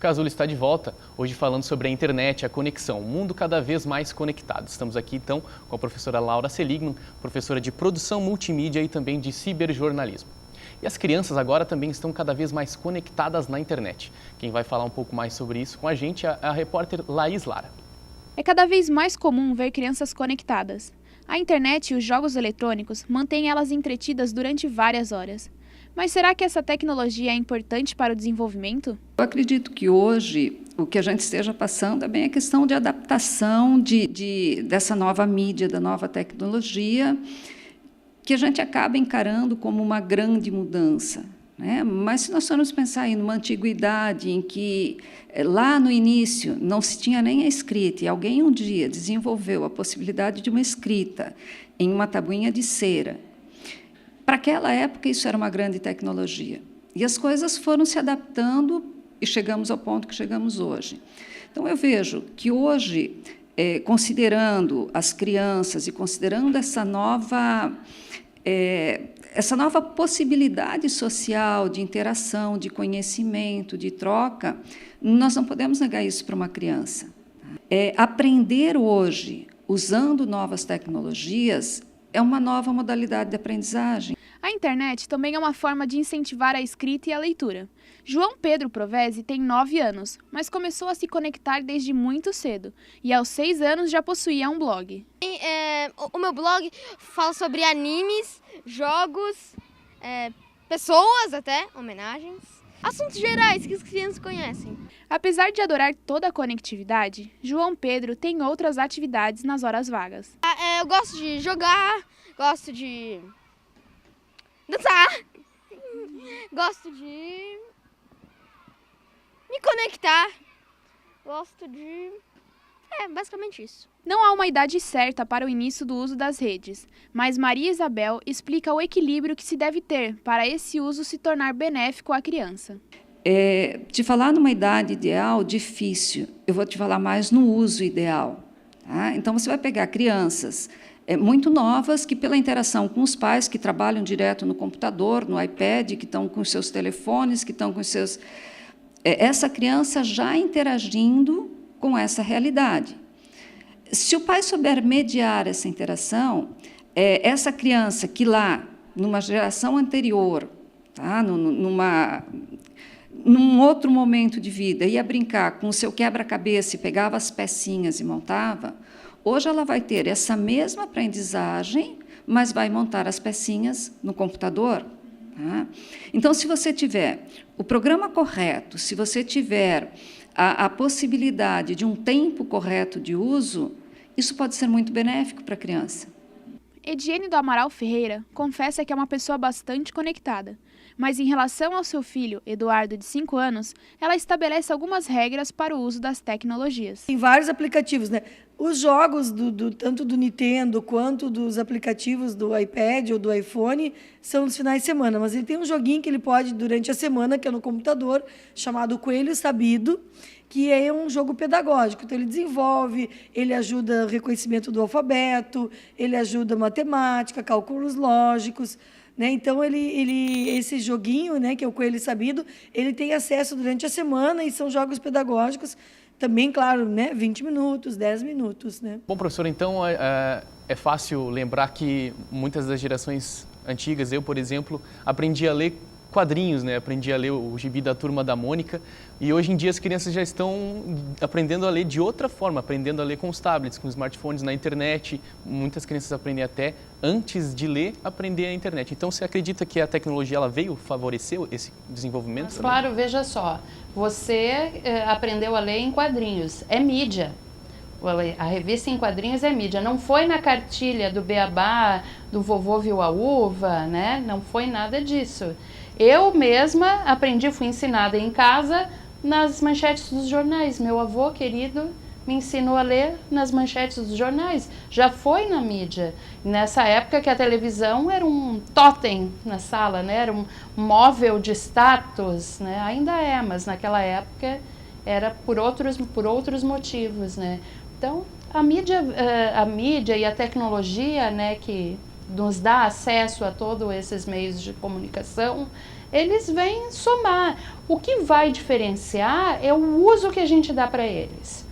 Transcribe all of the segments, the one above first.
Casulo está de volta, hoje falando sobre a internet, a conexão, o mundo cada vez mais conectado. Estamos aqui então com a professora Laura Seligman, professora de produção multimídia e também de ciberjornalismo. E as crianças agora também estão cada vez mais conectadas na internet. Quem vai falar um pouco mais sobre isso com a gente é a repórter Laís Lara. É cada vez mais comum ver crianças conectadas. A internet e os jogos eletrônicos mantêm elas entretidas durante várias horas. Mas será que essa tecnologia é importante para o desenvolvimento? Eu acredito que hoje o que a gente esteja passando é bem a questão de adaptação dessa nova mídia, da nova tecnologia, que a gente acaba encarando como uma grande mudança, né? Mas se nós formos pensar em uma antiguidade em que lá no início não se tinha nem a escrita e alguém um dia desenvolveu a possibilidade de uma escrita em uma tabuinha de cera, para aquela época isso era uma grande tecnologia. E as coisas foram se adaptando e chegamos ao ponto que chegamos hoje. Então eu vejo que hoje, considerando as crianças e considerando essa nova possibilidade social de interação, de conhecimento, de troca, nós não podemos negar isso para uma criança. Aprender hoje, usando novas tecnologias, é uma nova modalidade de aprendizagem. A internet também é uma forma de incentivar a escrita e a leitura. João Pedro Provese tem 9 anos, mas começou a se conectar desde muito cedo e aos 6 anos já possuía um blog. O meu blog fala sobre animes, jogos, pessoas até, homenagens, assuntos gerais que as crianças conhecem. Apesar de adorar toda a conectividade, João Pedro tem outras atividades nas horas vagas. Eu gosto de jogar, gosto de dançar, gosto de me conectar, gosto de... basicamente isso. Não há uma idade certa para o início do uso das redes, mas Maria Isabel explica o equilíbrio que se deve ter para esse uso se tornar benéfico à criança. Te falar numa idade ideal, difícil. Eu vou te falar mais no uso ideal. Tá? Então, você vai pegar crianças muito novas que, pela interação com os pais, que trabalham direto no computador, no iPad, que estão com seus telefones, que estão com seus... essa criança já interagindo com essa realidade. Se o pai souber mediar essa interação, essa criança que lá, numa geração anterior, tá? Num outro momento de vida, ia brincar com o seu quebra-cabeça e pegava as pecinhas e montava, hoje ela vai ter essa mesma aprendizagem, mas vai montar as pecinhas no computador. Tá? Então, se você tiver o programa correto, se você tiver a possibilidade de um tempo correto de uso, isso pode ser muito benéfico para a criança. Ediene do Amaral Ferreira confessa que é uma pessoa bastante conectada, mas em relação ao seu filho, Eduardo, de 5 anos, ela estabelece algumas regras para o uso das tecnologias. Tem vários aplicativos, né? Os jogos, tanto do Nintendo quanto dos aplicativos do iPad ou do iPhone, são nos finais de semana, mas ele tem um joguinho que ele pode, durante a semana, que é no computador, chamado Coelho Sabido, que é um jogo pedagógico. Então, ele desenvolve, ele ajuda o reconhecimento do alfabeto, ele ajuda matemática, cálculos lógicos, né? Então, esse joguinho, né, que é o Coelho Sabido, ele tem acesso durante a semana e são jogos pedagógicos, também, claro, né, 20 minutos, 10 minutos. Né? Bom, professor, então é fácil lembrar que muitas das gerações antigas, eu, por exemplo, aprendi a ler quadrinhos, né? Aprendi a ler o gibi da Turma da Mônica e hoje em dia as crianças já estão aprendendo a ler de outra forma, aprendendo a ler com os tablets, com os smartphones, na internet. Muitas crianças aprendem até, antes de ler, aprender a internet. Então, você acredita que a tecnologia ela veio favorecer esse desenvolvimento? Mas, claro, veja só, você aprendeu a ler em quadrinhos, é mídia. A revista em quadrinhos é mídia, não foi na cartilha do Beabá, do Vovô Viu a Uva, né? Não foi nada disso. Eu mesma aprendi, fui ensinada em casa nas manchetes dos jornais. Meu avô querido me ensinou a ler nas manchetes dos jornais. Já foi na mídia. Nessa época que a televisão era um totem na sala, né? Era um móvel de status, né? Ainda é, mas naquela época era por outros motivos, né? Então, a mídia e a tecnologia, né, que nos dá acesso a todos esses meios de comunicação, eles vêm somar. O que vai diferenciar é o uso que a gente dá para eles.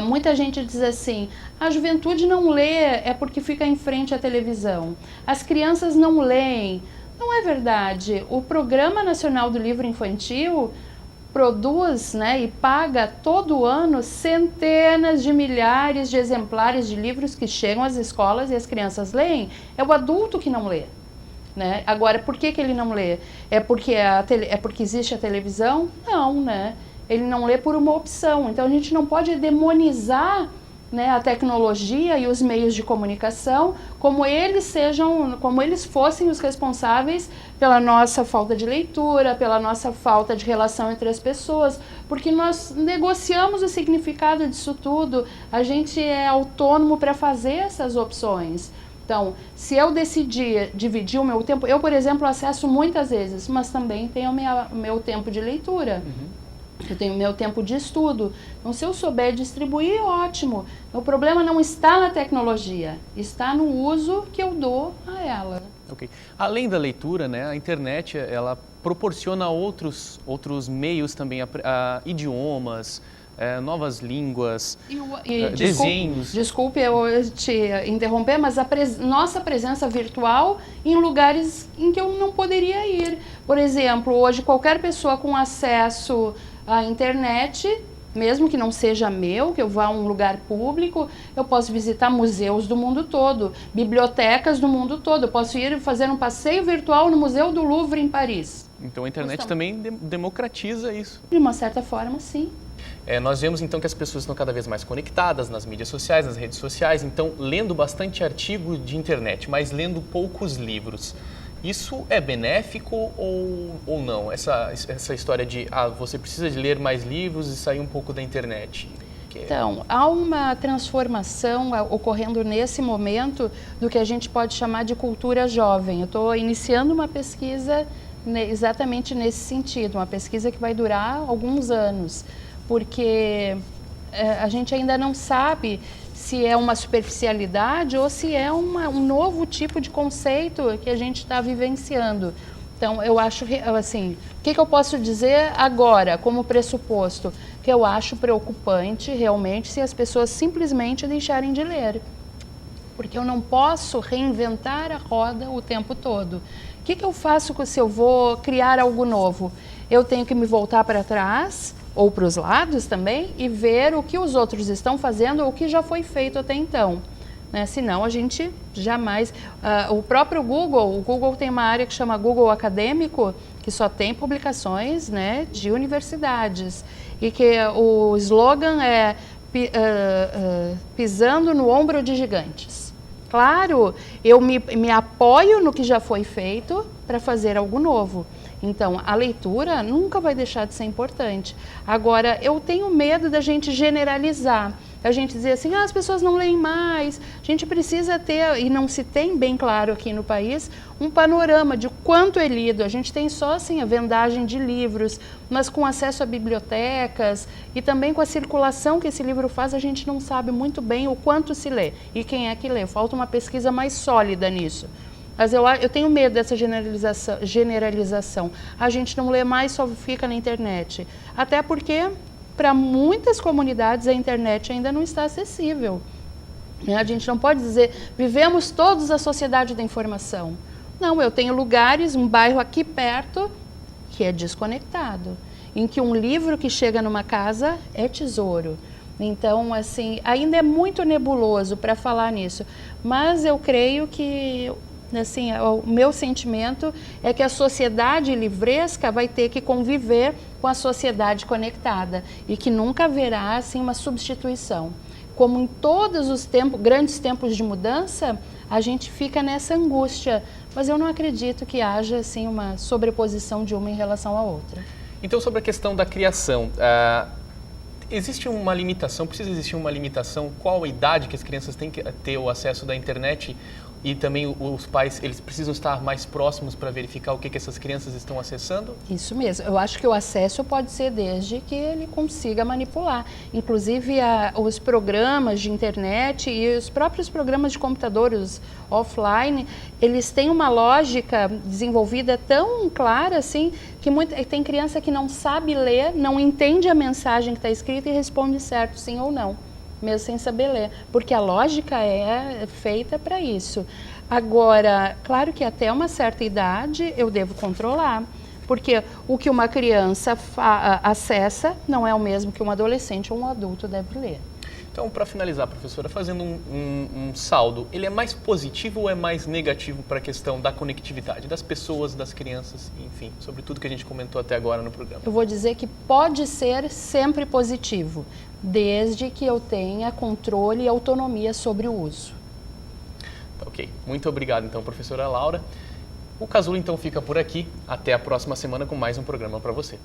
Muita gente diz assim, a juventude não lê é porque fica em frente à televisão. As crianças não leem. Não é verdade. O Programa Nacional do Livro Infantil produz, né, e paga todo ano centenas de milhares de exemplares de livros que chegam às escolas e as crianças leem. É o adulto que não lê. Né? Agora, por que ele não lê? É porque existe a televisão? Não, né? Ele não lê por uma opção. Então, a gente não pode demonizar, né, a tecnologia e os meios de comunicação como eles fossem os responsáveis pela nossa falta de leitura, pela nossa falta de relação entre as pessoas, porque nós negociamos o significado disso tudo, a gente é autônomo para fazer essas opções. Então, se eu decidir dividir o meu tempo, eu, por exemplo, acesso muitas vezes, mas também tenho o meu tempo de leitura. Eu tenho o meu tempo de estudo. Então, se eu souber distribuir, ótimo. O problema não está na tecnologia, está no uso que eu dou a ela. Ok. Além da leitura, né, a internet ela proporciona outros meios também, idiomas, novas línguas, desenhos. Desculpe eu te interromper, mas nossa presença virtual em lugares em que eu não poderia ir. Por exemplo, hoje qualquer pessoa com acesso à internet, mesmo que não seja meu, que eu vá a um lugar público, eu posso visitar museus do mundo todo, bibliotecas do mundo todo, eu posso ir fazer um passeio virtual no Museu do Louvre em Paris. Então a internet também democratiza isso. De uma certa forma, sim. Nós vemos então que as pessoas estão cada vez mais conectadas nas mídias sociais, nas redes sociais, então lendo bastante artigo de internet, mas lendo poucos livros. Isso é benéfico ou não? Essa história de você precisa de ler mais livros e sair um pouco da internet. Então, há uma transformação ocorrendo nesse momento do que a gente pode chamar de cultura jovem. Eu estou iniciando uma pesquisa exatamente nesse sentido, uma pesquisa que vai durar alguns anos, porque a gente ainda não sabe se é uma superficialidade ou se é um novo tipo de conceito que a gente está vivenciando. Então, eu acho, assim, o que eu posso dizer agora, como pressuposto? Que eu acho preocupante, realmente, se as pessoas simplesmente deixarem de ler. Porque eu não posso reinventar a roda o tempo todo. O que eu faço se eu vou criar algo novo? Eu tenho que me voltar para trás, ou para os lados também, e ver o que os outros estão fazendo ou o que já foi feito até então. Né? Senão a gente jamais... o próprio o Google tem uma área que chama Google Acadêmico, que só tem publicações, né, de universidades, e que o slogan é pisando no ombro de gigantes. Claro, eu me apoio no que já foi feito para fazer algo novo. Então, a leitura nunca vai deixar de ser importante. Agora, eu tenho medo da gente generalizar. A gente dizer assim, as pessoas não leem mais. A gente precisa ter, e não se tem bem claro aqui no país, um panorama de quanto é lido. A gente tem só assim, a vendagem de livros, mas com acesso a bibliotecas e também com a circulação que esse livro faz, a gente não sabe muito bem o quanto se lê e quem é que lê. Falta uma pesquisa mais sólida nisso. Mas eu tenho medo dessa generalização. A gente não lê mais, só fica na internet. Até porque, para muitas comunidades, a internet ainda não está acessível. A gente não pode dizer, vivemos todos a sociedade da informação. Não, eu tenho lugares, um bairro aqui perto, que é desconectado. Em que um livro que chega numa casa é tesouro. Então, assim, ainda é muito nebuloso para falar nisso. Mas eu creio que... Assim, o meu sentimento é que a sociedade livresca vai ter que conviver com a sociedade conectada e que nunca haverá assim, uma substituição. Como em todos os grandes tempos de mudança, a gente fica nessa angústia, mas eu não acredito que haja assim, uma sobreposição de uma em relação à outra. Então, sobre a questão da criação, existe uma limitação, precisa existir uma limitação? Qual a idade que as crianças têm que ter o acesso da internet? e também os pais, eles precisam estar mais próximos para verificar o que essas crianças estão acessando? Isso mesmo. Eu acho que o acesso pode ser desde que ele consiga manipular. Inclusive, os programas de internet e os próprios programas de computadores offline, eles têm uma lógica desenvolvida tão clara, assim, que tem criança que não sabe ler, não entende a mensagem que está escrita e responde certo, sim ou não, mesmo sem saber ler, porque a lógica é feita para isso. Agora, claro que até uma certa idade eu devo controlar, porque o que uma criança acessa não é o mesmo que um adolescente ou um adulto deve ler. Então, para finalizar, professora, fazendo um saldo, ele é mais positivo ou é mais negativo para a questão da conectividade das pessoas, das crianças, enfim, sobre tudo que a gente comentou até agora no programa? Eu vou dizer que pode ser sempre positivo, desde que eu tenha controle e autonomia sobre o uso. Tá, ok. Muito obrigado, então, professora Laura. O Casulo, então, fica por aqui. Até a próxima semana com mais um programa para você.